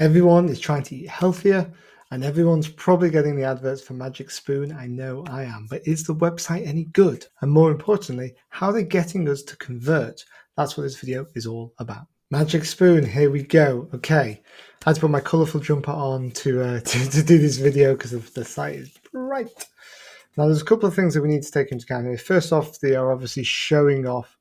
Everyone is trying to eat healthier and everyone's probably getting the adverts for Magic Spoon. I know I am, but is the website any good? And more importantly, how are they getting us to convert? That's what this video is all about. Magic Spoon, here we go. Okay, I had to put my colourful jumper on to do this video because the site is bright. Now, there's a couple of things that we need to take into account here. First off, they are obviously showing off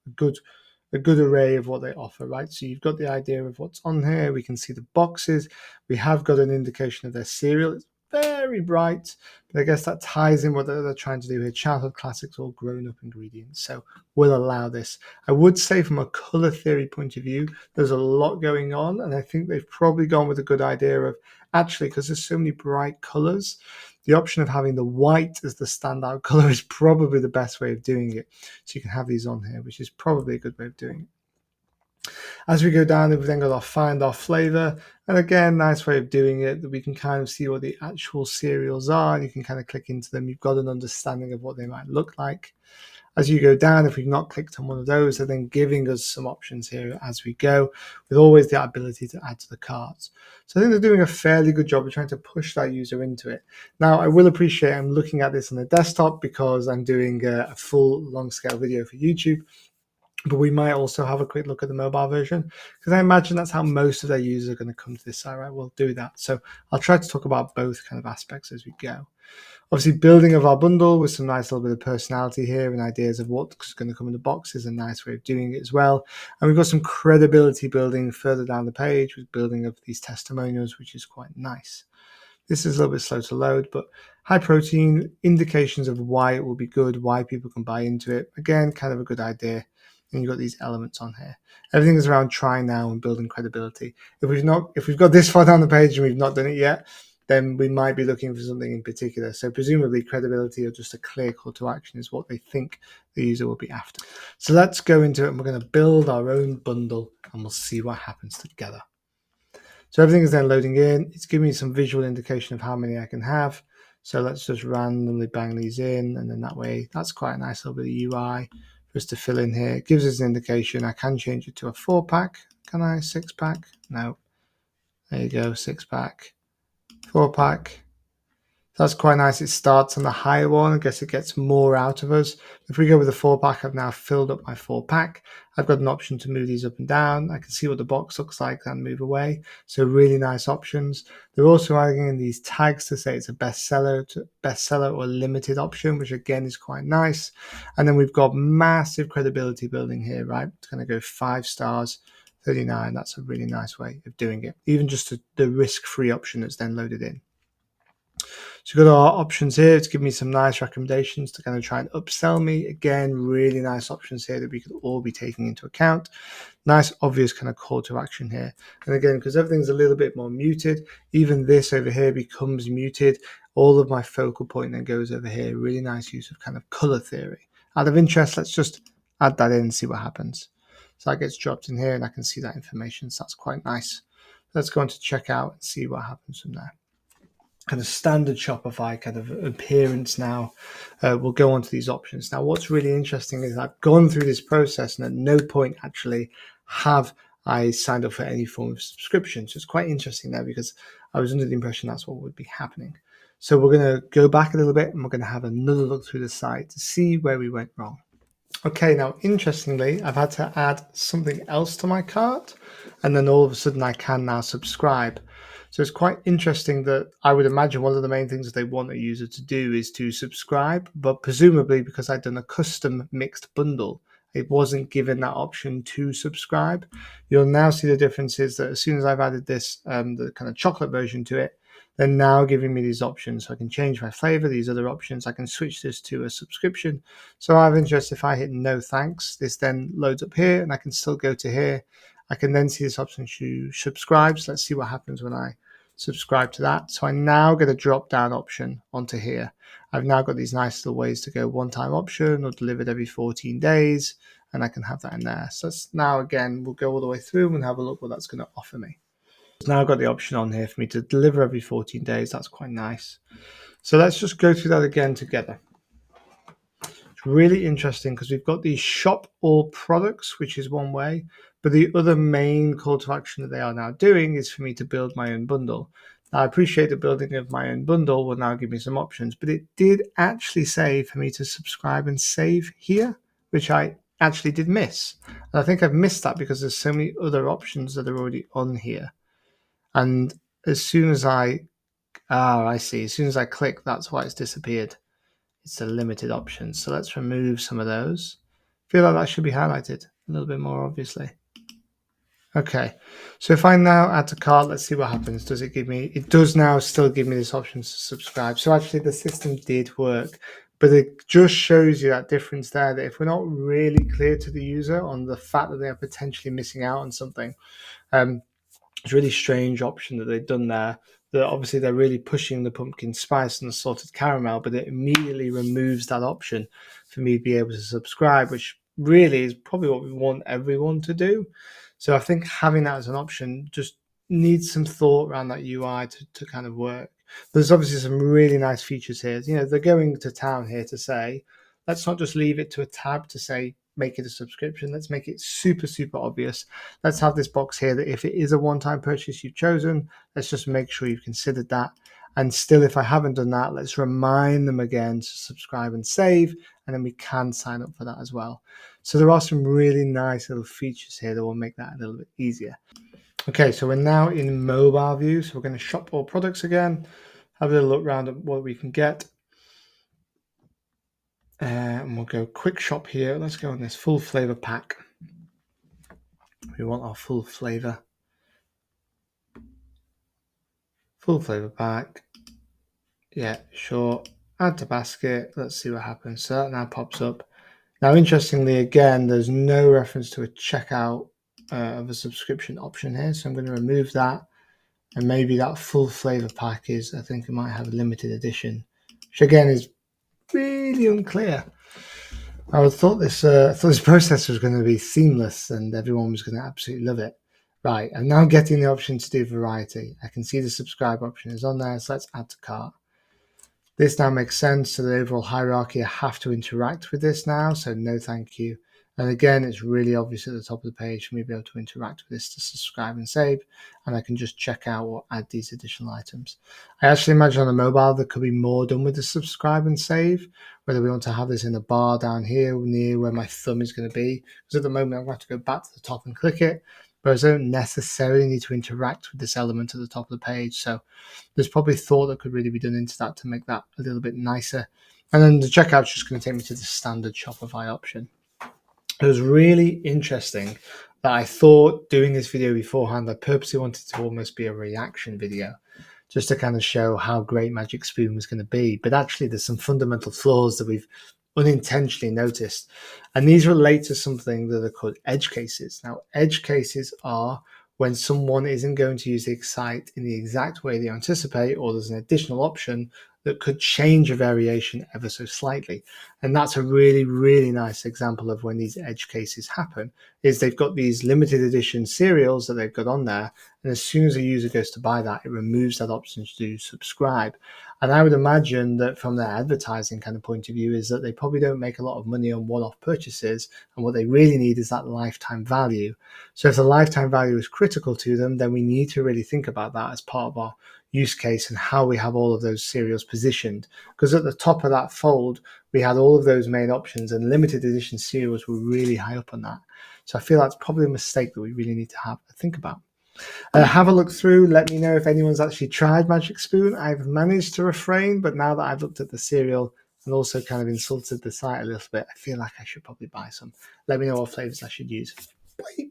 a good array of what they offer, right? So you've got the idea of what's on here. We can see the boxes. We have got an indication of their cereal. It's very bright, but I guess that ties in what they're trying to do here. Childhood classics, all grown-up ingredients. So we'll allow this. I would say from a color theory point of view, there's a lot going on, and I think they've probably gone with a good idea of actually, because there's so many bright colors, the option of having the white as the standout color is probably the best way of doing it. So you can have these on here, which is probably a good way of doing it. As we go down, we've then got our find our flavor. And again, nice way of doing it, that we can kind of see what the actual cereals are. And you can kind of click into them. You've got an understanding of what they might look like. As you go down, if we've not clicked on one of those, they're then giving us some options here as we go, with always the ability to add to the cart. So I think they're doing a fairly good job of trying to push that user into it. Now, I will appreciate I'm looking at this on the desktop because I'm doing a full long-scale video for YouTube, but we might also have a quick look at the mobile version because I imagine that's how most of their users are going to come to this site, right? We'll do that. So I'll try to talk about both kind of aspects as we go. Obviously, building of our bundle with some nice little bit of personality here and ideas of what's going to come in the box is a nice way of doing it as well. And we've got some credibility building further down the page with building of these testimonials, which is quite nice. This is a little bit slow to load, but high protein, indications of why it will be good, why people can buy into it. Again, kind of a good idea. And you've got these elements on here. Everything is around try now and building credibility. If we've got this far down the page and we've not done it yet, then we might be looking for something in particular. So presumably credibility or just a clear call to action is what they think the user will be after. So let's go into it and we're going to build our own bundle and we'll see what happens together. So everything is then loading in. It's giving me some visual indication of how many I can have. So let's just randomly bang these in, and then that way, that's quite a nice little bit of UI for us to fill in here. It gives us an indication. I can change it to a 4-pack. Can I? 6-pack? No. There you go, 6-pack. 4-pack. That's quite nice. It starts on the higher one. I guess it gets more out of us. If we go with the 4-pack, I've now filled up my 4-pack. I've got an option to move these up and down. I can see what the box looks like and move away. So really nice options. They're also adding in these tags to say it's a bestseller or limited option, which again is quite nice. And then we've got massive credibility building here, right? It's going to go 5 stars. 39, that's a really nice way of doing it. Even just the risk-free option that's then loaded in. So we've got our options here. It's giving me some nice recommendations to kind of try and upsell me. Again, really nice options here that we could all be taking into account. Nice, obvious kind of call to action here. And again, because everything's a little bit more muted, even this over here becomes muted. All of my focal point then goes over here. Really nice use of kind of color theory. Out of interest, let's just add that in and see what happens. So that gets dropped in here and I can see that information. So that's quite nice. Let's go on to checkout and see what happens from there. Kind of standard Shopify kind of appearance now. We'll go on to these options. Now, what's really interesting is I've gone through this process and at no point actually have I signed up for any form of subscription. So it's quite interesting there because I was under the impression that's what would be happening. So we're going to go back a little bit and we're going to have another look through the site to see where we went wrong. Okay, now interestingly, I've had to add something else to my cart and then all of a sudden I can now subscribe. So it's quite interesting that I would imagine one of the main things that they want a user to do is to subscribe, but presumably because I'd done a custom mixed bundle, it wasn't given that option to subscribe. You'll now see the difference is that as soon as I've added this, the kind of chocolate version to it, they're now giving me these options. So I can change my flavor, these other options. I can switch this to a subscription. So I have interest if I hit no thanks, this then loads up here and I can still go to here. I can then see this option to subscribe. So let's see what happens when I subscribe to that. So I now get a drop down option onto here. I've now got these nice little ways to go one-time option or delivered every 14 days. And I can have that in there. So that's now again, we'll go all the way through and have a look what that's going to offer me. So now I've got the option on here for me to deliver every 14 days. That's quite nice. So let's just go through that again together. It's really interesting because we've got these shop all products, which is one way, But the other main call to action that they are now doing is for me to build my own bundle. Now, I appreciate the building of my own bundle will now give me some options, but it did actually say for me to subscribe and save here, which I actually did miss. And I think I've missed that because there's so many other options that are already on here. And as soon as I see, as soon as I click, that's why it's disappeared. It's a limited option. So let's remove some of those. I feel like that should be highlighted a little bit more obviously. Okay, so if I now add to cart, let's see what happens. Does it give me, it does now still give me this option to subscribe. So actually the system did work, but it just shows you that difference there, that if we're not really clear to the user on the fact that they are potentially missing out on something, it's a really strange option that they've done there. That obviously they're really pushing the pumpkin spice and the salted caramel, but it immediately removes that option for me to be able to subscribe, which really is probably what we want everyone to do. So I think having that as an option just needs some thought around that UI to kind of work. There's obviously some really nice features here. You know, they're going to town here to say, let's not just leave it to a tab to say, make it a subscription. Let's make it super, super obvious. Let's have this box here that if it is a one-time purchase you've chosen, let's just make sure you've considered that. And still, if I haven't done that, let's remind them again to subscribe and save, and then we can sign up for that as well. So there are some really nice little features here that will make that a little bit easier. Okay, so we're now in mobile view. So we're going to shop all products again, have a little look around at what we can get. And we'll go quick shop here. Let's go on this full flavor pack. We want our full flavor pack. Yeah, sure. Add to basket. Let's see what happens. So that now pops up. Now, interestingly, again, there's no reference to a checkout of a subscription option here. So I'm going to remove that. And maybe that full flavor pack is, I think it might have a limited edition, which again is really unclear. I thought this process was going to be seamless and everyone was going to absolutely love it. Right, I'm now getting the option to do variety. I can see the subscribe option is on there, so let's add to cart. This now makes sense. So the overall hierarchy, I have to interact with this now, so no thank you. And again, it's really obvious at the top of the page for me to be able to interact with this to subscribe and save, and I can just check out or add these additional items. I actually imagine on the mobile there could be more done with the subscribe and save, whether we want to have this in the bar down here near where my thumb is going to be, because at the moment I'm going to have to go back to the top and click it, but I don't necessarily need to interact with this element at the top of the page. So there's probably thought that could really be done into that to make that a little bit nicer. And then the checkout's just going to take me to the standard Shopify option. It was really interesting that I thought doing this video beforehand, I purposely wanted to almost be a reaction video just to kind of show how great Magic Spoon was going to be. But actually, there's some fundamental flaws that we've unintentionally noticed. And these relate to something that are called edge cases. Now, edge cases are when someone isn't going to use the site in the exact way they anticipate, or there's an additional option that could change a variation ever so slightly. And that's a really, really nice example of when these edge cases happen, is they've got these limited edition cereals that they've got on there. And as soon as a user goes to buy that, it removes that option to subscribe. And I would imagine that from their advertising kind of point of view is that they probably don't make a lot of money on one-off purchases. And what they really need is that lifetime value. So if the lifetime value is critical to them, then we need to really think about that as part of our use case and how we have all of those cereals positioned. Because at the top of that fold, we had all of those main options, and limited edition cereals were really high up on that. So I feel that's probably a mistake that we really need to have a think about. Have a look through. Let me know if anyone's actually tried Magic Spoon. I've managed to refrain, but now that I've looked at the cereal and also kind of insulted the site a little bit, I feel like I should probably buy some. Let me know what flavors I should use. Bye.